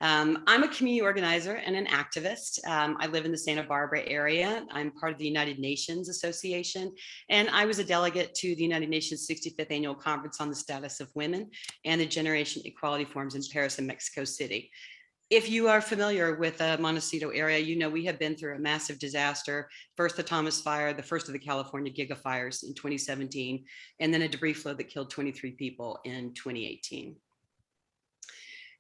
I'm a community organizer and an activist. I live in the Santa Barbara area. I'm part of the United Nations Association, and I was a delegate to the United Nations 65th Annual Conference on the Status of Women and the Generation Equality Forums in Paris and Mexico City. If you are familiar with the Montecito area, you know we have been through a massive disaster. First, the Thomas Fire, the first of the California gigafires in 2017, and then a debris flow that killed 23 people in 2018.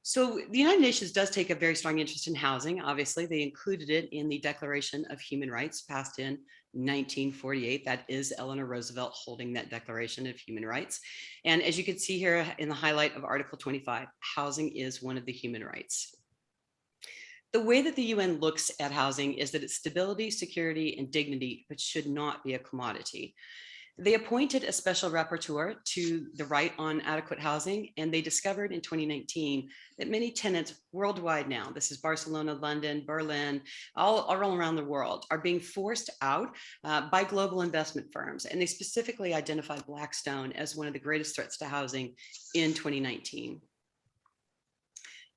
So the United Nations does take a very strong interest in housing. Obviously, they included it in the Declaration of Human Rights passed in 1948. That is Eleanor Roosevelt holding that Declaration of Human Rights. And as you can see here in the highlight of Article 25, housing is one of the human rights. The way that the UN looks at housing is that it's stability, security, and dignity, but should not be a commodity. They appointed a special rapporteur to the right on adequate housing, and they discovered in 2019 that many tenants worldwide now, this is Barcelona, London, Berlin, all around the world, are being forced out by global investment firms. And they specifically identified Blackstone as one of the greatest threats to housing in 2019.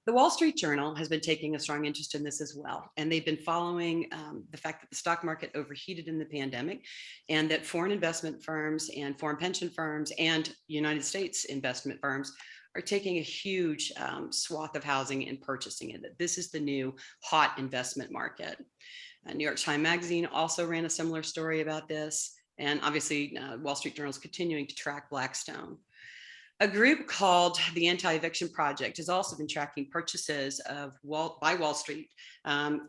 The Wall Street Journal has been taking a strong interest in this as well, and they've been following the fact that the stock market overheated in the pandemic, and that foreign investment firms and foreign pension firms and United States investment firms are taking a huge swath of housing and purchasing it. This is the new hot investment market. New York Times Magazine also ran a similar story about this, and obviously Wall Street Journal is continuing to track Blackstone. A group called the Anti-Eviction Project has also been tracking purchases by Wall Street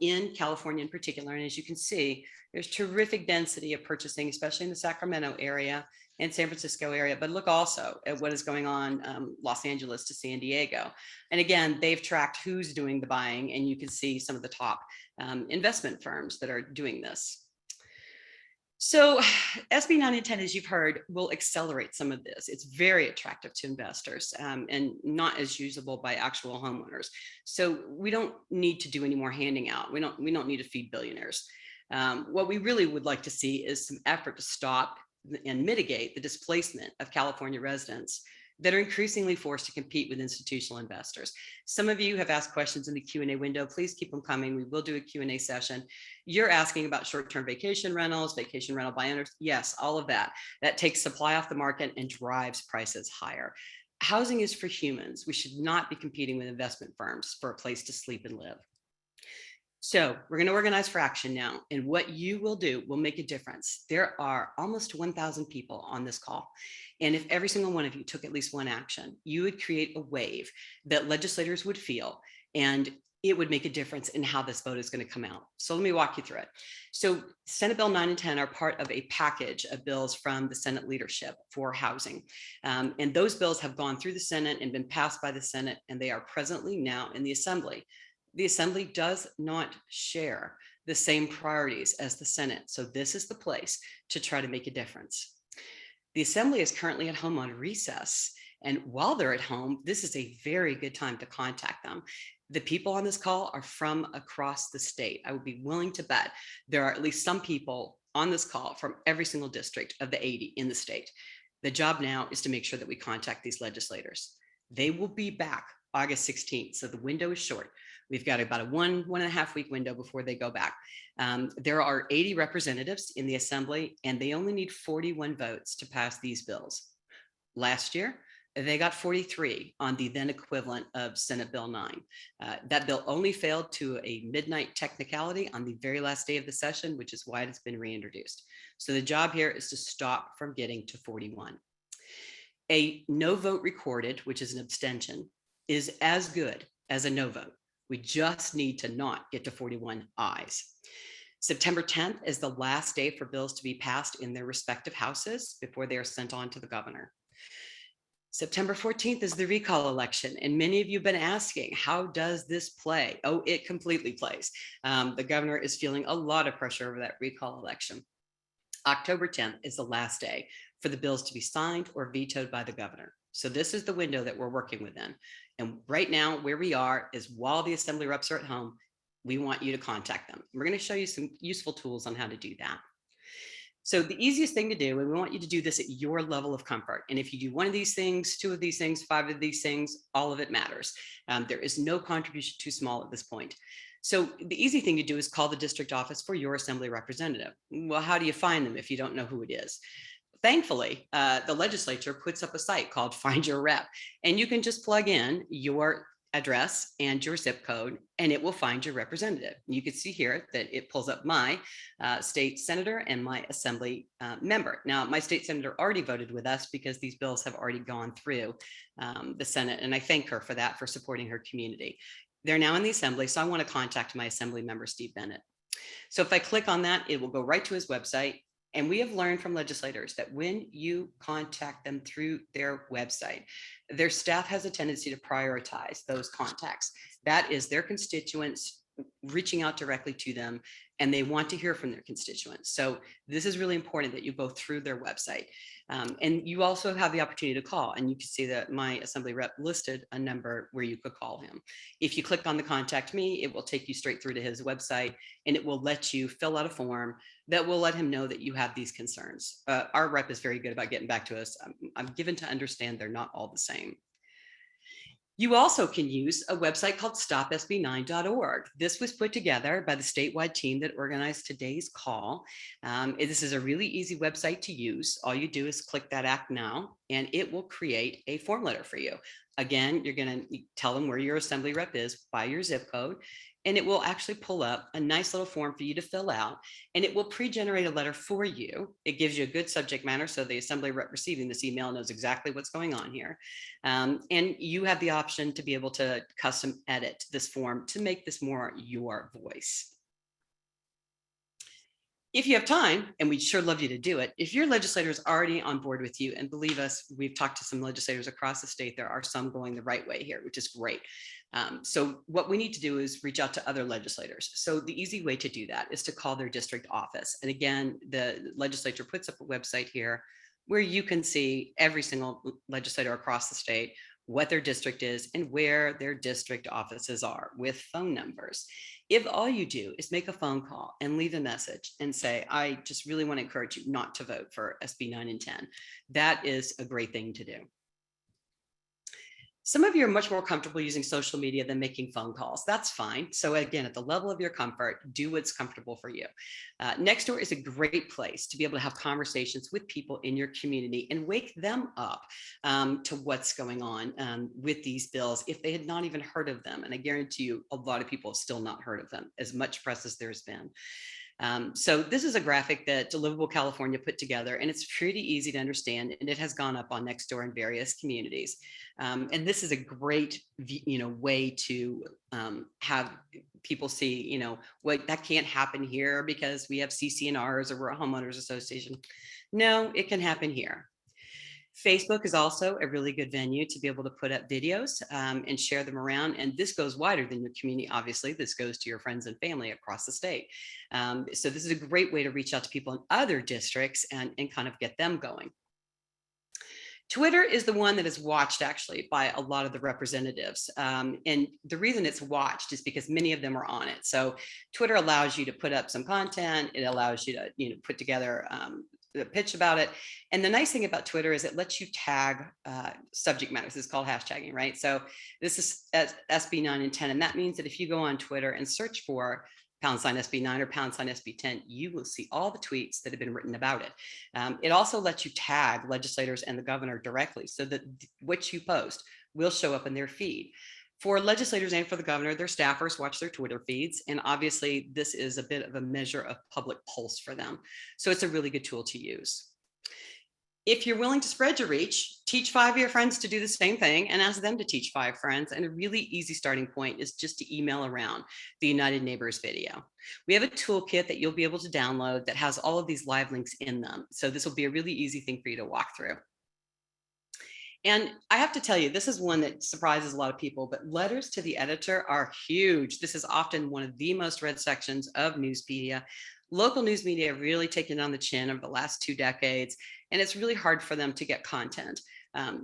in California in particular. And as you can see, there's terrific density of purchasing, especially in the Sacramento area and San Francisco area. But look also at what is going on Los Angeles to San Diego. And again, they've tracked who's doing the buying, and you can see some of the top investment firms that are doing this. So SB 910, as you've heard, will accelerate some of this. It's very attractive to investors and not as usable by actual homeowners. So we don't need to do any more handing out. We don't need to feed billionaires. What we really would like to see is some effort to stop and mitigate the displacement of California residents that are increasingly forced to compete with institutional investors. Some of you have asked questions in the Q&A window. Please keep them coming. We will do a Q&A session. You're asking about short-term vacation rentals, vacation rental by owners. Yes, all of that. That takes supply off the market and drives prices higher. Housing is for humans. We should not be competing with investment firms for a place to sleep and live. So we're going to organize for action now, and what you will do will make a difference. There are almost 1,000 people on this call, and if every single one of you took at least one action, you would create a wave that legislators would feel, and it would make a difference in how this vote is going to come out. So let me walk you through it. So Senate Bill 9 and 10 are part of a package of bills from the Senate leadership for housing. And those bills have gone through the Senate and been passed by the Senate, and they are presently now in the Assembly. The Assembly does not share the same priorities as the Senate. So this is the place to try to make a difference. The Assembly is currently at home on recess. And while they're at home, this is a very good time to contact them. The people on this call are from across the state. I would be willing to bet there are at least some people on this call from every single district of the 80 in the state. The job now is to make sure that we contact these legislators. They will be back August 16th. So the window is short. We've got about a one and a half week window before they go back. There are 80 representatives in the Assembly, and they only need 41 votes to pass these bills. Last year, they got 43 on the then equivalent of Senate Bill 9. That bill only failed to a midnight technicality on the very last day of the session, which is why it's been reintroduced. So the job here is to stop from getting to 41. A no vote recorded, which is an abstention, is as good as a no vote. We just need to not get to 41 ayes. September 10th is the last day for bills to be passed in their respective houses before they are sent on to the governor. September 14th is the recall election, and many of you have been asking, how does this play? Oh, it completely plays. The governor is feeling a lot of pressure over that recall election. October 10th is the last day for the bills to be signed or vetoed by the governor. So this is the window that we're working within. And right now, where we are is while the Assembly reps are at home, we want you to contact them. We're going to show you some useful tools on how to do that. So the easiest thing to do, and we want you to do this at your level of comfort. And if you do one of these things, two of these things, five of these things, all of it matters. There is no contribution too small at this point. So the easy thing to do is call the district office for your assembly representative. Well, how do you find them if you don't know who it is? Thankfully, the legislature puts up a site called Find Your Rep, and you can just plug in your address and your zip code, and it will find your representative. You can see here that it pulls up my state senator and my assembly member. Now, my state senator already voted with us because these bills have already gone through the Senate, and I thank her for that, for supporting her community. They're now in the assembly, so I want to contact my assembly member, Steve Bennett. So if I click on that, it will go right to his website. And we have learned from legislators that when you contact them through their website, their staff has a tendency to prioritize those contacts. That is their constituents reaching out directly to them, and they want to hear from their constituents. So this is really important that you go through their website. And you also have the opportunity to call, and you can see that my assembly rep listed a number where you could call him. If you click on the contact me, it will take you straight through to his website, and it will let you fill out a form that will let him know that you have these concerns. Our rep is very good about getting back to us. I'm given to understand they're not all the same. You also can use a website called stopsb9.org. This was put together by the statewide team that organized today's call. This is a really easy website to use. All you do is click that Act Now, and it will create a form letter for you. Again, you're going to tell them where your assembly rep is by your zip code, and it will actually pull up a nice little form for you to fill out, and it will pre-generate a letter for you. It gives you a good subject matter, so the assembly rep receiving this email knows exactly what's going on here. And you have the option to be able to custom edit this form to make this more your voice. If you have time, and we'd sure love you to do it, if your legislator is already on board with you, and believe us, we've talked to some legislators across the state, there are some going the right way here, which is great. So what we need to do is reach out to other legislators. So the easy way to do that is to call their district office. And again, the legislature puts up a website here where you can see every single legislator across the state, what their district is and where their district offices are with phone numbers. If all you do is make a phone call and leave a message and say, I just really want to encourage you not to vote for SB 9 and 10, that is a great thing to do. Some of you are much more comfortable using social media than making phone calls. That's fine. So again, at the level of your comfort, do what's comfortable for you. Nextdoor is a great place to be able to have conversations with people in your community and wake them up to what's going on with these bills if they had not even heard of them. And I guarantee you, a lot of people have still not heard of them, as much press as there's been. So this is a graphic that Livable California put together, and it's pretty easy to understand, and it has gone up on Nextdoor in various communities. And this is a great, way to have people see, what that can't happen here because we have CC&Rs or we're a homeowners association. No, it can happen here. Facebook is also a really good venue to be able to put up videos and share them around. And this goes wider than your community. Obviously, this goes to your friends and family across the state. So this is a great way to reach out to people in other districts and kind of get them going. Twitter is the one that is watched actually by a lot of the representatives. And the reason it's watched is because many of them are on it. So Twitter allows you to put up some content. It allows you to, put together a pitch about it. And the nice thing about Twitter is it lets you tag subject matters. It's called hashtagging, right? So this is SB 9 and 10. And that means that if you go on Twitter and search for # SB 9 or # SB 10, you will see all the tweets that have been written about it. It also lets you tag legislators and the governor directly so that what you post will show up in their feed. For legislators and for the governor, their staffers watch their Twitter feeds. And obviously, this is a bit of a measure of public pulse for them. So it's a really good tool to use. If you're willing to spread your reach, teach 5 of your friends to do the same thing and ask them to teach 5 friends. And a really easy starting point is just to email around the United Neighbors video. We have a toolkit that you'll be able to download that has all of these live links in them. So this will be a really easy thing for you to walk through. And I have to tell you, this is one that surprises a lot of people, but letters to the editor are huge. This is often one of the most read sections of news media. Local news media have really taken on the chin over the last 2 decades, and it's really hard for them to get content.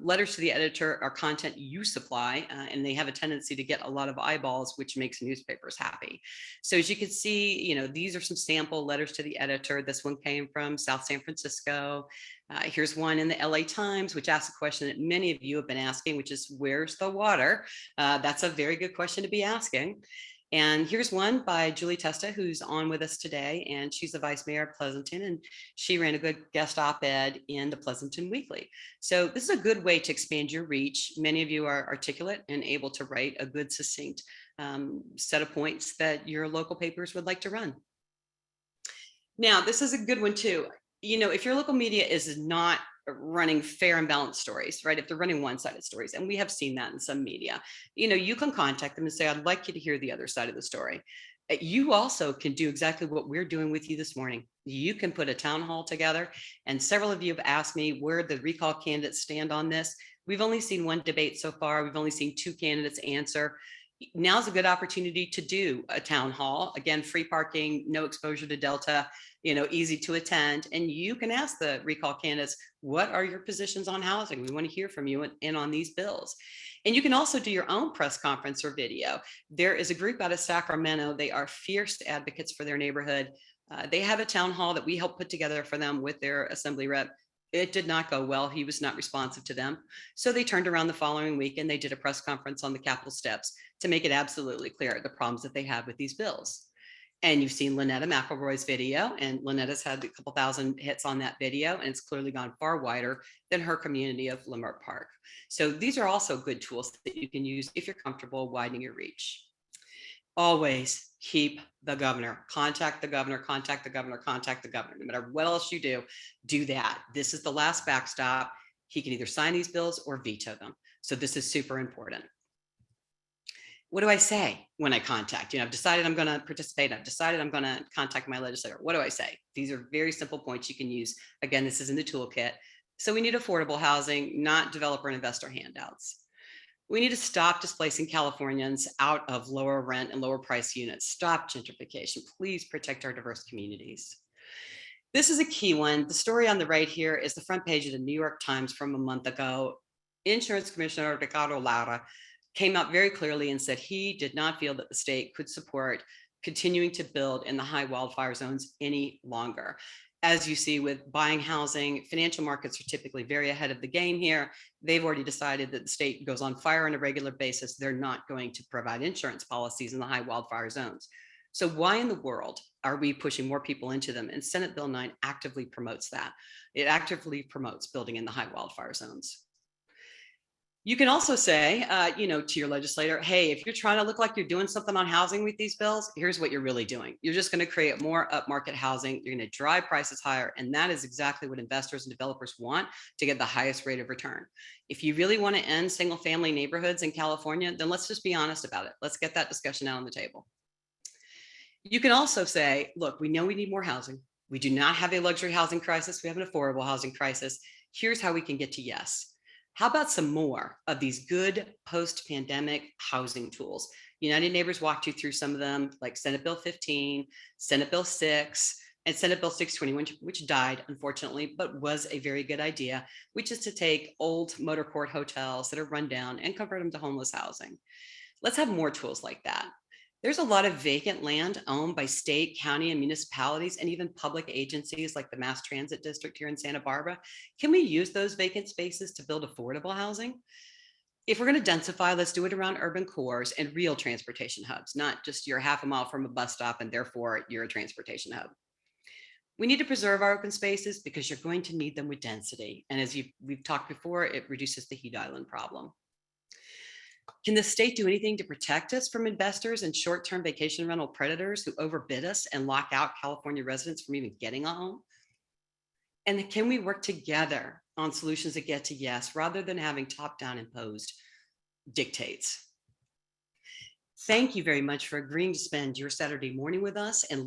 Letters to the editor are content you supply, and they have a tendency to get a lot of eyeballs, which makes newspapers happy. So as you can see, these are some sample letters to the editor. This one came from South San Francisco. Here's one in the LA Times, which asks a question that many of you have been asking, which is, where's the water? That's a very good question to be asking. And here's one by Julie Testa, who's on with us today, and she's the vice mayor of Pleasanton, and she ran a good guest op-ed in the Pleasanton Weekly. So this is a good way to expand your reach. Many of you are articulate and able to write a good, succinct set of points that your local papers would like to run. Now, this is a good one too. If your local media is not running fair and balanced stories, right? If they're running one-sided stories, and we have seen that in some media, you can contact them and say, I'd like you to hear the other side of the story. You also can do exactly what we're doing with you this morning. You can put a town hall together, and several of you have asked me where the recall candidates stand on this. We've only seen one debate so far. We've only seen 2 candidates answer. Now's a good opportunity to do a town hall. Again, free parking, no exposure to Delta, easy to attend. And you can ask the recall candidates, what are your positions on housing? We want to hear from you and on these bills. And you can also do your own press conference or video. There is a group out of Sacramento. They are fierce advocates for their neighborhood. They have a town hall that we helped put together for them with their assembly rep. It did not go well. He was not responsive to them. So they turned around the following week and they did a press conference on the Capitol steps to make it absolutely clear the problems that they have with these bills. And you've seen Lynetta McElroy's video, and Lynetta's had a couple thousand hits on that video, and it's clearly gone far wider than her community of Leimert Park. So these are also good tools that you can use if you're comfortable widening your reach. Always keep the governor, contact the governor, contact the governor, contact the governor. No matter what else you do that. This is the last backstop. He can either sign these bills or veto them. So this is super important. What do I say when I contact? I've decided I'm going to participate. I've decided I'm going to contact my legislator. What do I say? These are very simple points you can use. Again, this is in the toolkit. So we need affordable housing, not developer and investor handouts. We need to stop displacing Californians out of lower rent and lower price units. Stop gentrification. Please protect our diverse communities. This is a key one. The story on the right here is the front page of the New York Times from a month ago. Insurance Commissioner Ricardo Lara came out very clearly and said he did not feel that the state could support continuing to build in the high wildfire zones any longer. As you see with buying housing, financial markets are typically very ahead of the game here. They've already decided that the state goes on fire on a regular basis. They're not going to provide insurance policies in the high wildfire zones. So why in the world are we pushing more people into them? And Senate Bill 9 actively promotes that. It actively promotes building in the high wildfire zones. You can also say, to your legislator, hey, if you're trying to look like you're doing something on housing with these bills, here's what you're really doing. You're just going to create more upmarket housing. You're going to drive prices higher. And that is exactly what investors and developers want to get the highest rate of return. If you really want to end single family neighborhoods in California, then let's just be honest about it. Let's get that discussion out on the table. You can also say, look, we know we need more housing. We do not have a luxury housing crisis. We have an affordable housing crisis. Here's how we can get to yes. How about some more of these good post-pandemic housing tools? United Neighbors walked you through some of them, like Senate Bill 15, Senate Bill 6, and Senate Bill 621, which died, unfortunately, but was a very good idea, which is to take old motor court hotels that are run down and convert them to homeless housing. Let's have more tools like that. There's a lot of vacant land owned by state, county, and municipalities, and even public agencies like the Mass Transit District here in Santa Barbara. Can we use those vacant spaces to build affordable housing? If we're going to densify, let's do it around urban cores and real transportation hubs, not just you're half a mile from a bus stop and therefore you're a transportation hub. We need to preserve our open spaces because you're going to need them with density. And as we've talked before, it reduces the heat island problem. Can the state do anything to protect us from investors and short-term vacation rental predators who overbid us and lock out California residents from even getting a home? And can we work together on solutions that get to yes, rather than having top-down imposed dictates? Thank you very much for agreeing to spend your Saturday morning with us and